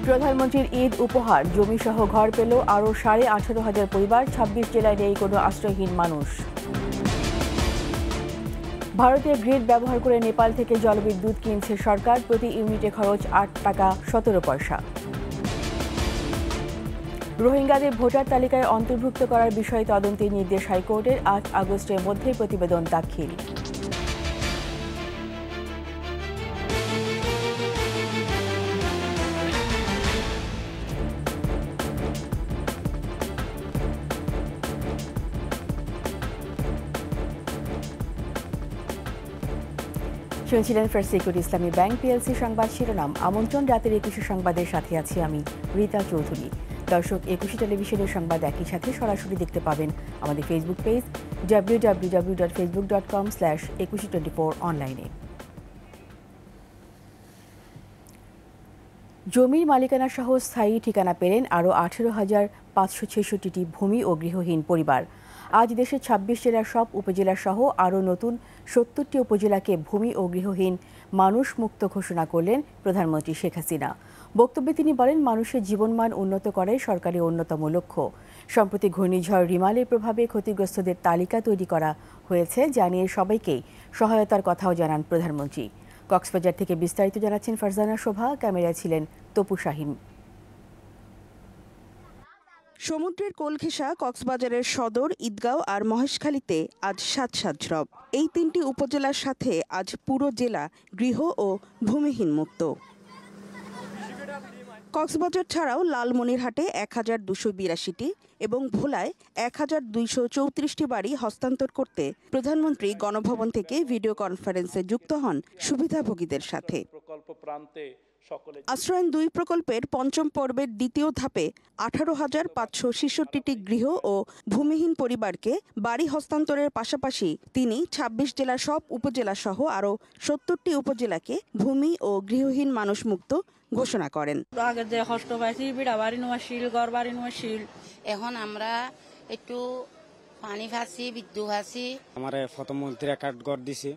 প্রধানমন্ত্রীর ঈদ উপহার, জমিসহ ঘর পেল আরও 18,500 পরিবার। 26 জেলায় নেই কোনো আশ্রয়হীন মানুষ। ভারতের গ্রিড ব্যবহার করে নেপাল থেকে জলবিদ্যুৎ কিনছে সরকার। প্রতি ইউনিটে খরচ 8 টাকা 17 পয়সা। রোহিঙ্গাদের ভোটার তালিকায় অন্তর্ভুক্ত করার বিষয়ে তদন্তের নির্দেশ হাইকোর্টের। 8 আগস্টের মধ্যে প্রতিবেদন দাখিল। শুনছিলেন ফার্স্ট সিকিউরিটি ইসলামী ব্যাংক পিএলসি সংবাদ শিরোনাম। আমন্ত্রণ রাতের 21 সংবাদের সাথে আছি আমি রীতা চৌধুরী। দর্শক, 21 টেলিভিশনের সংবাদ একই সাথে সরাসরি দেখতে পাবেন আমাদের ফেসবুক পেজ www.facebook.com/2124 অনলাইনে। জমির মালিকানা সহ স্থায়ী ঠিকানা পেলেন আরও 18,566টি ভূমি ও গৃহহীন পরিবার। আজ দেশের 26 জেলার সব উপজেলা সহ আরও নতুন 70টি উপজেলাকে ভূমি ও গৃহহীন মানুষ মুক্ত ঘোষণা করলেন প্রধানমন্ত্রী শেখ হাসিনা। বক্তব্যে তিনি বলেন, মানুষের জীবনমান উন্নত করাই সরকারের অন্যতম লক্ষ্য। সম্প্রতি ঘূর্ণিঝড় রিমালের প্রভাবে ক্ষতিগ্রস্তদের তালিকা তৈরি করা হয়েছে, জানিয়ে সবাইকেই সহায়তার কথাও জানান প্রধানমন্ত্রী। কক্সবাজার থেকে বিস্তারিত জানাচ্ছেন ফারজানা শোভা, ক্যামেরায় ছিলেন তপু শাহিন। সমুদ্রের কোল ঘেঁষা কক্সবাজারের সদর, ঈদগাঁও আর মহেশখালীতে আজ সাত রব। এই তিনটি উপজেলার সাথে আজ পুরো জেলা গৃহ ও ভূমিহীন মুক্ত। কক্সবাজার ছাড়াও লালমনিরহাটে 1282টি এবং ভোলায় 1234টি বাড়ি হস্তান্তর করতে প্রধানমন্ত্রী গণভবন থেকে ভিডিও কনফারেন্সে যুক্ত হন সুবিধাভোগীদের সাথে। আশ্রয়ণ 2 প্রকল্পের পঞ্চম পর্বের দ্বিতীয় ধাপে 18,566টি গৃহ ও ভূমিহীন পরিবারকে বাড়ি হস্তান্তরের পাশাপাশি তিনি 26 জেলার সব উপজেলা সহ আরও 70টি উপজেলাকে ভূমি ও গৃহহীন মানুষ মুক্ত ঘোষণা করেন। আগে যে কষ্ট পাইছি, বিড়া বাড়ি নোয়াশিল, ঘর বাড়ি নোয়াশিল, এখন আমরা একটু পানি ভাসি, বিদ্যুৎ ভাসি। আমার প্রধানমন্ত্রী কার্ড ঘর দিছে,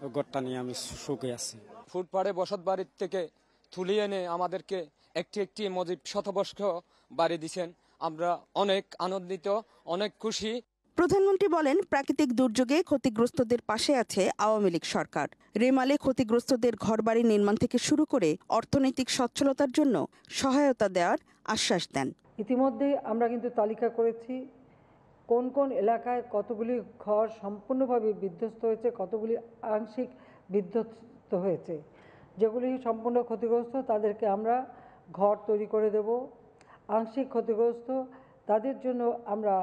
ওই ঘরটা নিয়ে আমি সুখে আছি। ফুটপাড়ে বসত বাড়ির থেকে তুলে এনে আমাদেরকে একটি মজিব শতবর্ষ বাড়ি দিচ্ছেন। আমরা অনেক আনন্দিত, অনেক খুশি। প্রধানমন্ত্রী বলেন, প্রাকৃতিক দুর্যোগে ক্ষতিগ্রস্তদের পাশে আছে আওয়ামী লীগ সরকার। রেমালে ক্ষতিগ্রস্তদের ঘরবাড়ি নির্মাণ থেকে শুরু করে অর্থনৈতিক সচ্ছলতার জন্য সহায়তা দেওয়ার আশ্বাস দেন। ইতিমধ্যে আমরা কিন্তু তালিকা করেছি কোন কোন এলাকায় কতগুলি ঘর সম্পূর্ণভাবে বিধ্বস্ত হয়েছে, কতগুলি আংশিক বিধ্বস্ত হয়েছে। যেগুলি সম্পূর্ণ ক্ষতিগ্রস্ত তাদেরকে আমরা ঘর তৈরি করে দেব। আংশিক ক্ষতিগ্রস্ত তাদের জন্য আমরা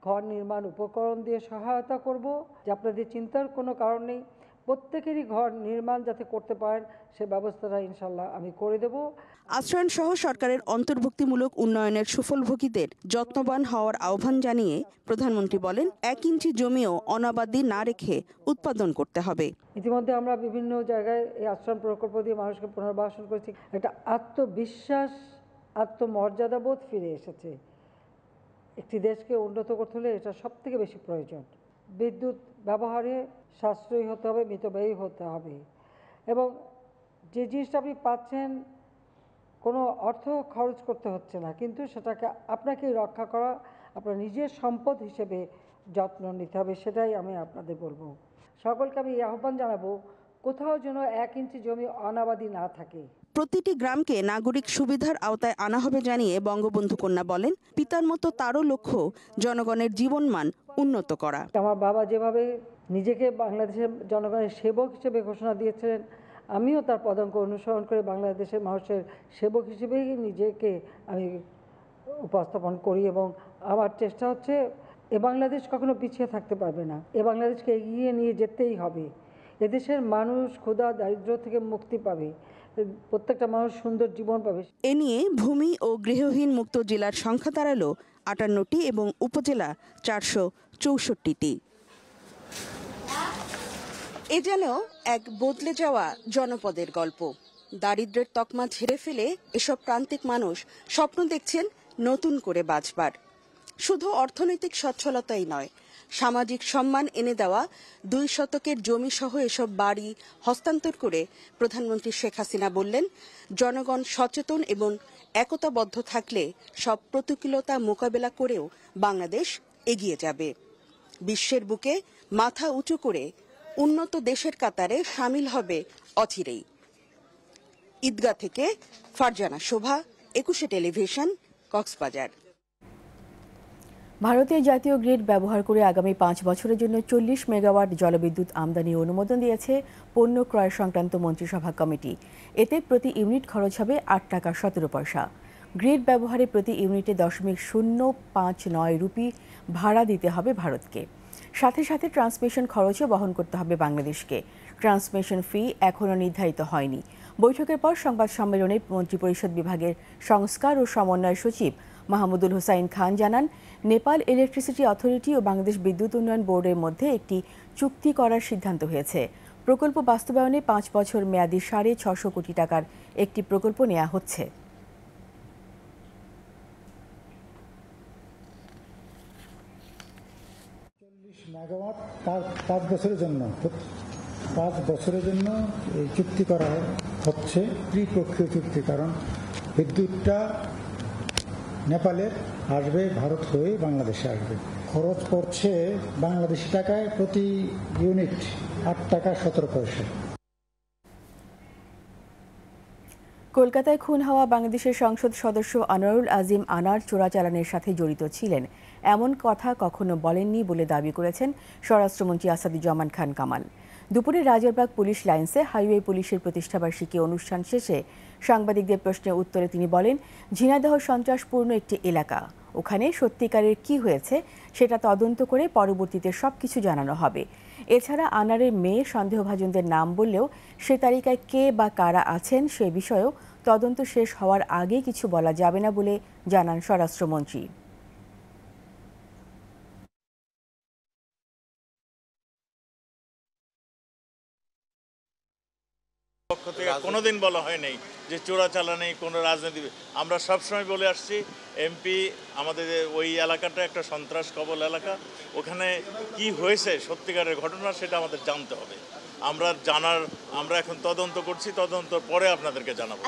ঘর নির্মাণ উপকরণ দিয়ে সহায়তা করব। যে আপনাদের চিন্তার কোনো কারণ নেই, প্রত্যেকেরই ঘর নির্মাণ যাতে করতে পারেন সে ব্যবস্থাটা ইনশাল্লাহ আমি করে দেব। আশ্রয়ণ সহ সরকারের অন্তর্ভুক্তিমূলক উন্নয়নের সুফলভোগীদের যত্নবান হওয়ার আহ্বান জানিয়ে প্রধানমন্ত্রী বলেন, 1 ইঞ্চি জমিও অনাবাদি না রেখে উৎপাদন করতে হবে। ইতিমধ্যে আমরা বিভিন্ন জায়গায় এই আশ্রম প্রকল্প দিয়ে মানুষকে পুনর্বাসন করেছি। একটা আত্মবিশ্বাস, আত্মমর্যাদাবোধ ফিরে এসেছে। একটি দেশকে উন্নত করতে হলে এটা সবথেকে বেশি প্রয়োজন। বিদ্যুৎ ব্যবহারে সাশ্রয়ী হতে হবে, মিতব্যয়ী হতে হবে এবং যে জিনিসটা আপনি পাচ্ছেন কোনো অর্থ খরচ করতে হচ্ছে না, কিন্তু সেটাকে আপনাকেই রক্ষা করা, আপনার নিজের সম্পদ হিসেবে যত্ন নিতে হবে। সেটাই আমি আপনাদের বলবো। সকলকে আমি আহ্বান জানাবো, কোথাও যেন 1 ইঞ্চি জমি অনাবাদি না থাকে। প্রতিটি গ্রামকে নাগরিক সুবিধার আওতায় আনা হবে জানিয়ে বঙ্গবন্ধু কন্যা বলেন, পিতার মতো তারও লক্ষ্য জনগণের জীবনমান উন্নত করা। আমার বাবা যেভাবে নিজেকে বাংলাদেশের জনগণের সেবক হিসেবে ঘোষণা দিয়েছিলেন, আমিও তার পদাঙ্ক অনুসরণ করে বাংলাদেশের মানুষের সেবক হিসেবেই নিজেকে আমি উপস্থাপন করি এবং আমার চেষ্টা হচ্ছে এ বাংলাদেশ কখনো পিছিয়ে থাকতে পারবে না। এ বাংলাদেশকে এগিয়ে নিয়ে যেতেই হবে। এদেশের মানুষ ক্ষুধা দারিদ্র্য থেকে মুক্তি পাবে, প্রত্যেকটা মানুষ সুন্দর জীবন পাবে। এ নিয়ে ভূমি ও গৃহহীন মুক্ত জেলার সংখ্যা দাঁড়ালো 58টি এবং উপজেলা 464টি। এ যেন এক বদলে যাওয়া জনপদের গল্প। দারিদ্র্যের তকমা ঝেড়ে ফেলে এসব প্রান্তিক মানুষ স্বপ্ন দেখছেন নতুন করে বাঁচবার। শুধু অর্থনৈতিক সচ্ছলতাই নয়, সামাজিক সম্মান এনে দেওয়া 2 শতকের জমি সহ এসব বাড়ি হস্তান্তর করে প্রধানমন্ত্রী শেখ হাসিনা বললেন, জনগণ সচেতন এবং একতাবদ্ধ থাকলে সব প্রতিকূলতা মোকাবেলা করেও বাংলাদেশ এগিয়ে যাবে। বিশ্বের বুকে মাথা উঁচু করে উন্নত দেশের কাতারে শামিল হবে অচিরেই। ঈদগাহ থেকে ফারজানা শোভা, 21 টেলিভিশন, কক্সবাজার। ভারতের জাতীয় গ্রিড ব্যবহার করে আগামী 5 বছরের জন্য 40 মেগাওয়াট জলবিদ্যুৎ আমদানির অনুমোদন দিয়েছে পণ্য ক্রয় সংক্রান্ত মন্ত্রিসভা কমিটি। এতে প্রতি ইউনিট খরচ হবে 8 টাকা 17 পয়সা। গ্রিড ব্যবহারে প্রতি ইউনিটে 0.059 রুপি ভাড়া দিতে হবে ভারতকে। সাথে সাথে ট্রান্সমিশন খরচও বহন করতে হবে বাংলাদেশকে। ট্রান্সমিশন ফি এখনও নির্ধারিত হয়নি। বৈঠকের পর সংবাদ সম্মেলনে মন্ত্রিপরিষদ বিভাগের সংস্কার ও সমন্বয় সচিব মাহমুদুল হুসাইন খান জানান, নেপাল ইলেকট্রিসিটি অথরিটি ও বাংলাদেশ বিদ্যুৎ উন্নয়ন বোর্ডের মধ্যে একটি চুক্তি করার সিদ্ধান্ত হয়েছে। প্রকল্প বাস্তবায়নে 5 বছর মেয়াদী 650 কোটি টাকার একটি প্রকল্প নেওয়া হচ্ছে। 40 মেগাওয়াট 5 বছরের জন্য 5 বছরের জন্য এই চুক্তি করা হচ্ছে, ত্রিপক্ষীয় চুক্তি। কারণ বিদ্যুৎটা নেপালের আসবে, ভারত হয়ে বাংলাদেশে আসবে। খরচ পড়ছে বাংলাদেশি টাকায় প্রতি ইউনিট 8 টাকা 17 পয়সা। কলকাতায় খুন হওয়া বাংলাদেশের সংসদ সদস্য আনোয়ারুল আজিম আনার চোরাচালানের সাথে জড়িত ছিলেন এমন কথা কখনো বলেননি বলে দাবি করেছেন স্বরাষ্ট্রমন্ত্রী আসাদুজ্জামান খান কামাল। দুপুরে রাজারবাগ পুলিশ লাইন্সে হাইওয়ে পুলিশের প্রতিষ্ঠাবার্ষিকী অনুষ্ঠান শেষে সাংবাদিকদের প্রশ্নের উত্তরে তিনি বলেন, ঝিনাইদহ সন্ত্রাসপূর্ণ একটি এলাকা, ওখানে সত্যিকারের কি হয়েছে সেটা তদন্ত করে পরবর্তীতে সবকিছু জানানো হবে। এছাড়া আনারের মেয়ে সন্দেহভাজনদের নাম বললেও সে তালিকায় কে বা কারা আছেন সে বিষয়েও তদন্ত শেষ হওয়ার আগে কিছু বলা যাবে না বলে জানান স্বরাষ্ট্রমন্ত্রী। পক্ষ থেকে কোনোদিন বলা হয় নাই যে চোরাচালানি কোনো রাজনীতি। আমরা সবসময় বলে আসছি, এমপি আমাদের ওই এলাকাটা একটা সন্ত্রাস কবল এলাকা, ওখানে কি হয়েছে সত্যিকারের ঘটনা সেটা আমাদের জানতে হবে। আমরা এখন তদন্ত করছি, তদন্ত পরে আপনাদেরকে জানাবো।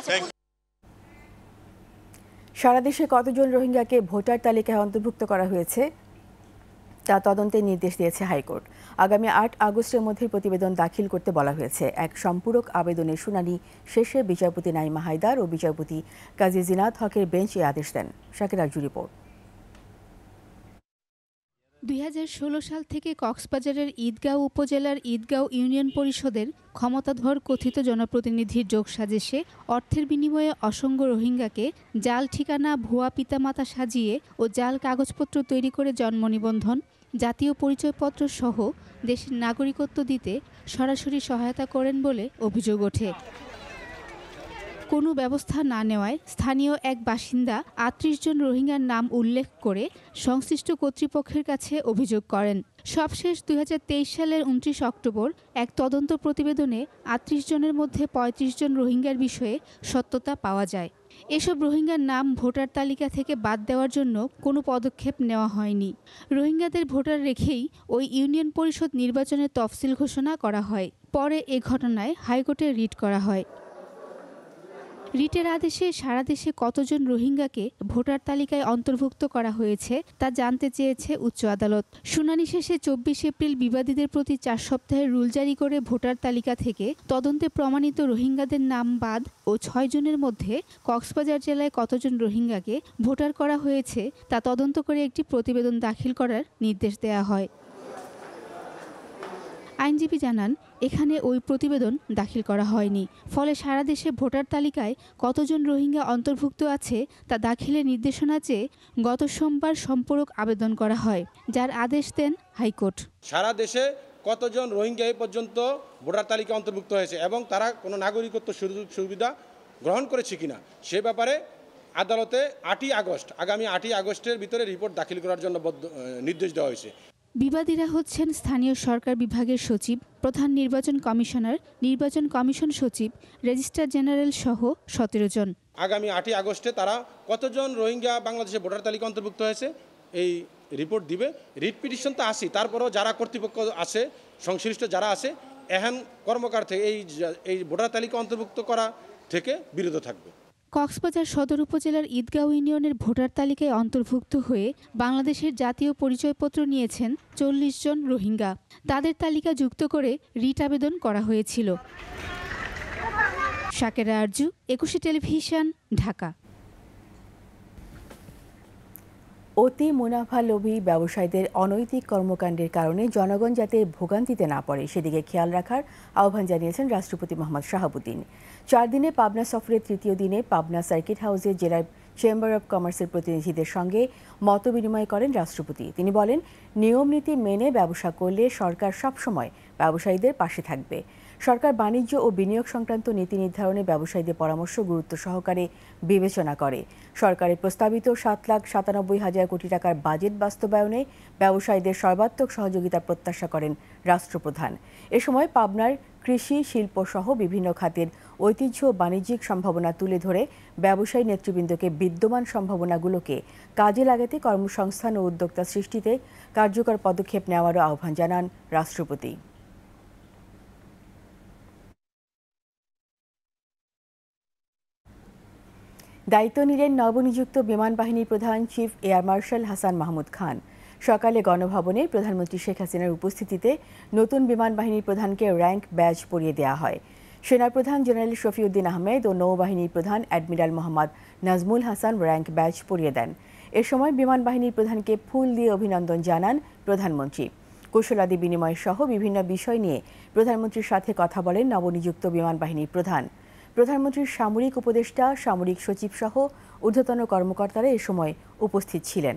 সারা দেশে কতজন রোহিঙ্গাকে ভোটার তালিকায় অন্তর্ভুক্ত করা হয়েছে তা তদন্তের নির্দেশ দিয়েছে হাইকোর্ট। আগামী 8 আগস্টের মধ্যে প্রতিবেদন দাখিল করতে বলা হয়েছে। এক সম্পূরক আবেদনের শুনানি শেষে বিচারপতি নাইমা হায়দার ও বিচারপতি কাজী জিনাত হকের বেঞ্চ এই আদেশ দেন। শাকির আরজু রিপোর্ট। 2016 সাল থেকে কক্সবাজারের ঈদগাঁও উপজেলার ঈদগাঁও ইউনিয়ন পরিষদের ক্ষমতাধর কথিত জনপ্রতিনিধির যোগসাজশে অর্থের বিনিময়ে অসংখ্য রোহিঙ্গাকে জাল ঠিকানা, ভুয়া পিতামাতা সাজিয়ে ও জাল কাগজপত্র তৈরি করে জন্ম নিবন্ধন, জাতীয় পরিচয়পত্র সহ দেশের নাগরিকত্ব দিতে সরাসরি সহায়তা করেন বলে অভিযোগ ওঠে। কোনো ব্যবস্থা না নেওয়ায় স্থানীয় এক বাসিন্দা 38 জন রোহিঙ্গার নাম উল্লেখ করে সংশ্লিষ্ট কর্তৃপক্ষের কাছে অভিযোগ করেন। সবশেষ 2023 সালের 29 অক্টোবর এক তদন্ত প্রতিবেদনে 38 জনের মধ্যে 35 জন রোহিঙ্গার বিষয়ে সত্যতা পাওয়া যায়। এসব রোহিঙ্গার নাম ভোটার তালিকা থেকে বাদ দেওয়ার জন্য কোনো পদক্ষেপ নেওয়া হয়নি। রোহিঙ্গাদের ভোটার রেখেই ওই ইউনিয়ন পরিষদ নির্বাচনের তফসিল ঘোষণা করা হয়। পরে এ ঘটনায় হাইকোর্টে রিট করা হয়। রিটের আদেশে সারা দেশে কতজন রোহিঙ্গাকে ভোটার তালিকায় অন্তর্ভুক্ত করা হয়েছে তা জানতে চেয়েছে উচ্চ আদালত। শুনানি শেষে 24 এপ্রিল বিবাদীদের প্রতি 4 সপ্তাহের রুল জারি করে ভোটার তালিকা থেকে তদন্তে প্রমাণিত রোহিঙ্গাদের নাম বাদ ও 6 জনের মধ্যে কক্সবাজার জেলায় কতজন রোহিঙ্গাকে ভোটার করা হয়েছে তা তদন্ত করে একটি প্রতিবেদন দাখিল করার নির্দেশ দেওয়া হয়। আইনজীবী জানান, এখানে ওই প্রতিবেদন দাখিল করা হয়নি, ফলে সারা দেশে ভোটার তালিকায় কতজন রোহিঙ্গা অন্তর্ভুক্ত আছে তা দাখিলের নির্দেশনা চেয়ে গত সোমবার সম্পূরক আবেদন করা হয়, যার আদেশ দেন হাইকোর্ট। সারা দেশে কতজন রোহিঙ্গা এই পর্যন্ত ভোটার তালিকা অন্তর্ভুক্ত হয়েছে এবং তারা কোনো নাগরিকত্ব সুবিধা গ্রহণ করেছে কিনা সে ব্যাপারে আদালতে আগামী 8ই আগস্টের ভিতরে রিপোর্ট দাখিল করার জন্য নির্দেশ দেওয়া হয়েছে। বিবাদীরা হচ্ছেন স্থানীয় সরকার বিভাগের সচিব, প্রধান নির্বাচন কমিশনার, নির্বাচন কমিশন সচিব, রেজিস্ট্রার জেনারেল সহ 17 জন। আগামী 8ই আগস্টে তারা কতজন রোহিঙ্গা বাংলাদেশে ভোটার তালিকা অন্তর্ভুক্ত হয়েছে এই রিপোর্ট দিবে। রিট পিটিশন তো আসি, তারপরেও যারা কর্তৃপক্ষ আছে, সংশ্লিষ্ট যারা আছে, এহেন কর্মকার থেকে এই ভোটার তালিকা অন্তর্ভুক্ত করা থেকে বিরত থাকবে। কক্সবাজার সদর উপজেলার ঈদগাঁও ইউনিয়নের ভোটার তালিকায় অন্তর্ভুক্ত হয়ে বাংলাদেশের জাতীয় পরিচয়পত্র নিয়েছেন 40 জন রোহিঙ্গা। তাদের তালিকা যুক্ত করে রিট আবেদন করা হয়েছিল। শাকেরা আরজু, একুশে টেলিভিশন, ঢাকা। অতি মুনাফালোভী ব্যবসায়ীদের অনৈতিক কর্মকাণ্ডের কারণে জনগণ যাতে ভোগান্তিতে না পড়ে সেদিকে খেয়াল রাখার আহ্বান জানিয়েছেন রাষ্ট্রপতি মোহাম্মদ শাহাবুদ্দিন। 4 দিনে পাবনা সফরের তৃতীয় দিনে পাবনা সার্কিট হাউসে জেলার চেম্বার অব কমার্সের প্রতিনিধিদের সঙ্গে মতবিনিময় করেন রাষ্ট্রপতি। তিনি বলেন, নিয়ম নীতি মেনে ব্যবসা করলে সরকার সবসময় ব্যবসায়ীদের পাশে থাকবে। সরকার বাণিজ্য ও বিনিয়োগ সংক্রান্ত নীতি নির্ধারণে ব্যবসায়ীদের পরামর্শ গুরুত্ব সহকারে বিবেচনা করে। সরকারের প্রস্তাবিত 7,97,000 কোটি টাকার বাজেট বাস্তবায়নে ব্যবসায়ীদের সর্বাত্মক সহযোগিতা প্রত্যাশা করেন রাষ্ট্রপ্রধান। এ সময় পাবনার কৃষি, শিল্প সহ বিভিন্ন খাতের ঐতিহ্য ও বাণিজ্যিক সম্ভাবনা তুলে ধরে ব্যবসায়ী নেতৃবৃন্দকে বিদ্যমান সম্ভাবনাগুলোকে কাজে লাগাতে কর্মসংস্থান ও উদ্যোক্তা সৃষ্টিতে কার্যকর পদক্ষেপ নেওয়ারও আহ্বান জানান রাষ্ট্রপতি। দায়িত্ব নিলেন নবনিযুক্ত বিমান বাহিনীর প্রধান chief air marshal Hasan Mahmud Khan. সকালে গণভবনে প্রধানমন্ত্রী শেখ হাসিনার উপস্থিতিতে নতুন বিমান বাহিনীর প্রধানকে র্যাঙ্ক ব্যাজ পরিয়ে দেওয়া হয়। সেনাপ্রধান জেনারেল শফিউদ্দিন আহমেদ ও নৌবাহিনীর প্রধান admiral Mohammad Nazmul Hasan rank badge পরিয়ে দেন। এ সময় বিমান বাহিনীর প্রধানকে ফুল দিয়ে অভিনন্দন জানান প্রধানমন্ত্রী। কুশলাদি বিনিময় সহ বিভিন্ন বিষয় নিয়ে প্রধানমন্ত্রীর সাথে কথা বলেন নবনিযুক্ত বিমান বাহিনীর প্রধান। প্রধানমন্ত্রীর সামরিক উপদেষ্টা, সামরিক সচিব সহ ঊর্ধ্বতন কর্মকর্তারা এ সময় উপস্থিত ছিলেন।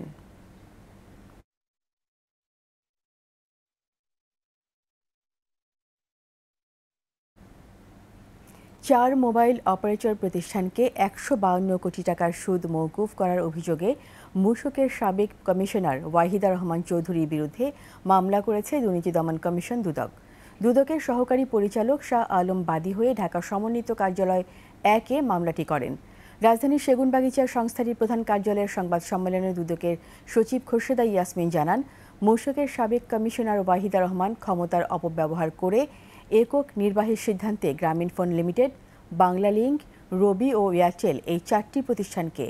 চার মোবাইল অপারেটর প্রতিষ্ঠানকে 152 কোটি টাকার সুদ মওকুফ করার অভিযোগে মূসকের সাবেক কমিশনার ওয়াহিদা রহমান চৌধুরীর বিরুদ্ধে মামলা করেছে দুর্নীতি দমন কমিশন দুদক। দুদকের সহকারী পরিচালক শাহ আলম বাদী হয়ে ঢাকা সমন্বিত কার্যালয় 1-এ মামলাটি করেন। রাজধানীর সেগুনবাগিচার সংস্থাটির প্রধান কার্যালয়ের সংবাদ সম্মেলনে দুদকের সচিব খোরশেদা ইয়াসমিন জানান, মূসকের সাবেক কমিশনার ওয়াহিদা রহমান ক্ষমতার অপব্যবহার করে একক নির্বাহীর সিদ্ধান্তে গ্রামীণফোন লিমিটেড, বাংলা লিংক, রবি ও এয়ারটেল এই 4টি প্রতিষ্ঠানকে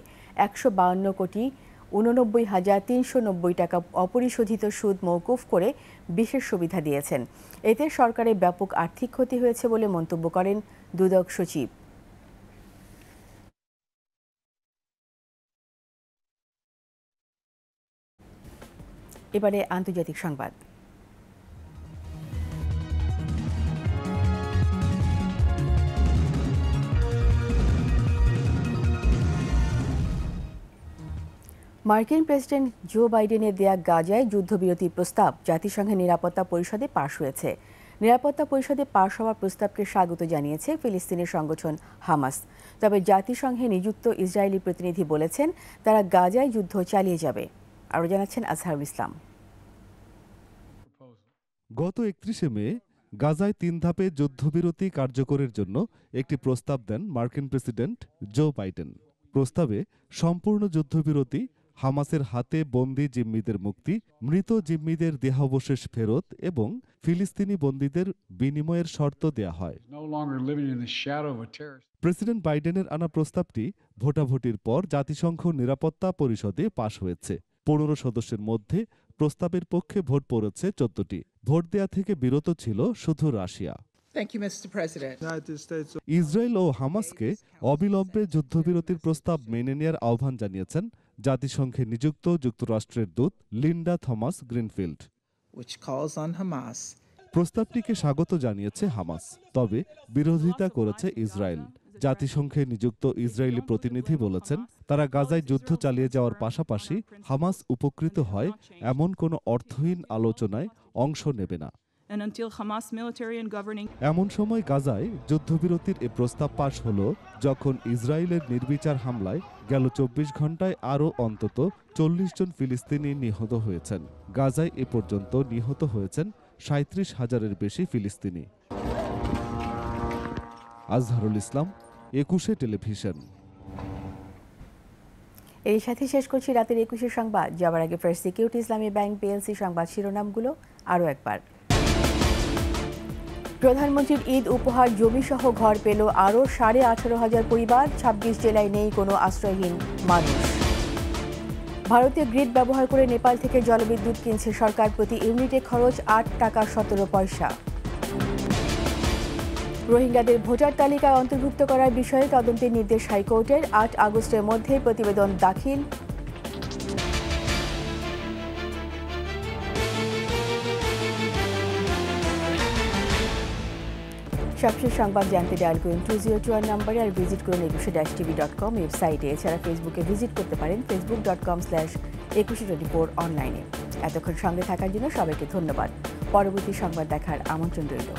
152 কোটি 89,390 টাকা অপরিশোধিত সুদ মওকুফ করে বিশেষ সুবিধা দিয়েছেন। এতে সরকারের ব্যাপক আর্থিক ক্ষতি হয়েছে বলে মন্তব্য করেন দুদক সচিব। এবারে আন্তর্জাতিক সংবাদ। মার্কিন প্রেসিডেন্ট জো বাইডেনের দেয়া গাজায় যুদ্ধবিরতির প্রস্তাব জাতিসংঘের নিরাপত্তা পরিষদে পাশ হয়েছে। নিরাপত্তা পরিষদে পাশ হওয়া প্রস্তাবকে স্বাগত জানিয়েছে ফিলিস্তিনের সংগঠন হামাস। তবে জাতিসংঘে নিযুক্ত ইসরায়েলি প্রতিনিধি বলেছেন তারা গাজায় যুদ্ধ চালিয়ে যাবে। আরও জানাচ্ছেন আজহারুল ইসলাম। গত 31শে মে গাজায় 3 ধাপে যুদ্ধবিরতি কার্যকরের জন্য একটি প্রস্তাব দেন মার্কিন প্রেসিডেন্ট জো বাইডেন। প্রস্তাবে সম্পূর্ণ যুদ্ধবিরতি, হামাসের হাতে বন্দী জিম্মিদের মুক্তি, মৃত জিম্মিদের দেহাবশেষ ফেরত এবং ফিলিস্তিনি বন্দীদের বিনিময়ের শর্ত দেয়া হয়। প্রেসিডেন্ট বাইডেনের আনা প্রস্তাবটি ভোটাভুটির পর জাতিসংঘ নিরাপত্তা পরিষদে পাশ হয়েছে। 15 সদস্যের মধ্যে প্রস্তাবের পক্ষে ভোট পড়েছে 14টি। ভোট দেয়া থেকে বিরত ছিল শুধু রাশিয়া। ইসরায়েল ও হামাসকে অবিলম্বে যুদ্ধবিরতির প্রস্তাব মেনে নেওয়ার আহ্বান জানিয়েছেন জাতিসংঘে নিযুক্ত যুক্তরাষ্ট্রের দূত লিন্ডা থমাস গ্রিনফিল্ড। প্রস্তাবটিকে স্বাগত জানিয়েছে হামাস, তবে বিরোধিতা করেছে ইসরায়েল। জাতিসংঘে নিযুক্ত ইসরায়েলি প্রতিনিধি বলেছেন তারা গাজায় যুদ্ধ চালিয়ে যাওয়ার পাশাপাশি হামাস উপকৃত হয় এমন কোনো অর্থহীন আলোচনায় অংশ নেবে না। এমন সময় গাজায় যুদ্ধবিরতির এ প্রস্তাব পাশ হলো যখন ইসরায়েলের নির্বিচার হামলায় গেল 24 ঘন্টায় আরও অন্তত 40 জন ফিলিস্তিনি নিহত হয়েছেন। গাজায় এ পর্যন্ত নিহত হয়েছেন 37,000-এর বেশি ফিলিস্তিনি। আজহারুল ইসলাম, একুশে টেলিভিশন। এর সাথে শেষ করছি রাতের 21 সংবাদ। যাওয়ার আগে ফার্স্ট সিকিউরিটি ইসলামী ব্যাংক পিএলসি সংবাদ শিরোনামগুলো আরও একবার। প্রধানমন্ত্রীর ঈদ উপহার জমিসহ ঘর পেল আরও 18,500 পরিবার। 26 জেলায় নেই কোনো আশ্রয়হীন মানুষ। ভারতীয় গ্রিড ব্যবহার করে নেপাল থেকে জলবিদ্যুৎ কিনছে সরকার। প্রতি ইউনিটে খরচ 8 টাকা 17 পয়সা। রোহিঙ্গাদের ভোটার তালিকায় অন্তর্ভুক্ত করার বিষয়ে তদন্তের নির্দেশ হাইকোর্টের। 8 আগস্টের মধ্যে প্রতিবেদন দাখিল। সবশেষ সংবাদ জানতে ডায়াল করুন 2021 নম্বরে আর ভিজিট করুন 21-tv.com ওয়েবসাইটে। এছাড়া ফেসবুকে ভিজিট করতে পারেন facebook.com/2124 অনলাইনে। এতক্ষণ সঙ্গে থাকার জন্য সবাইকে ধন্যবাদ। পরবর্তী সংবাদ দেখার আমন্ত্রণ রইল।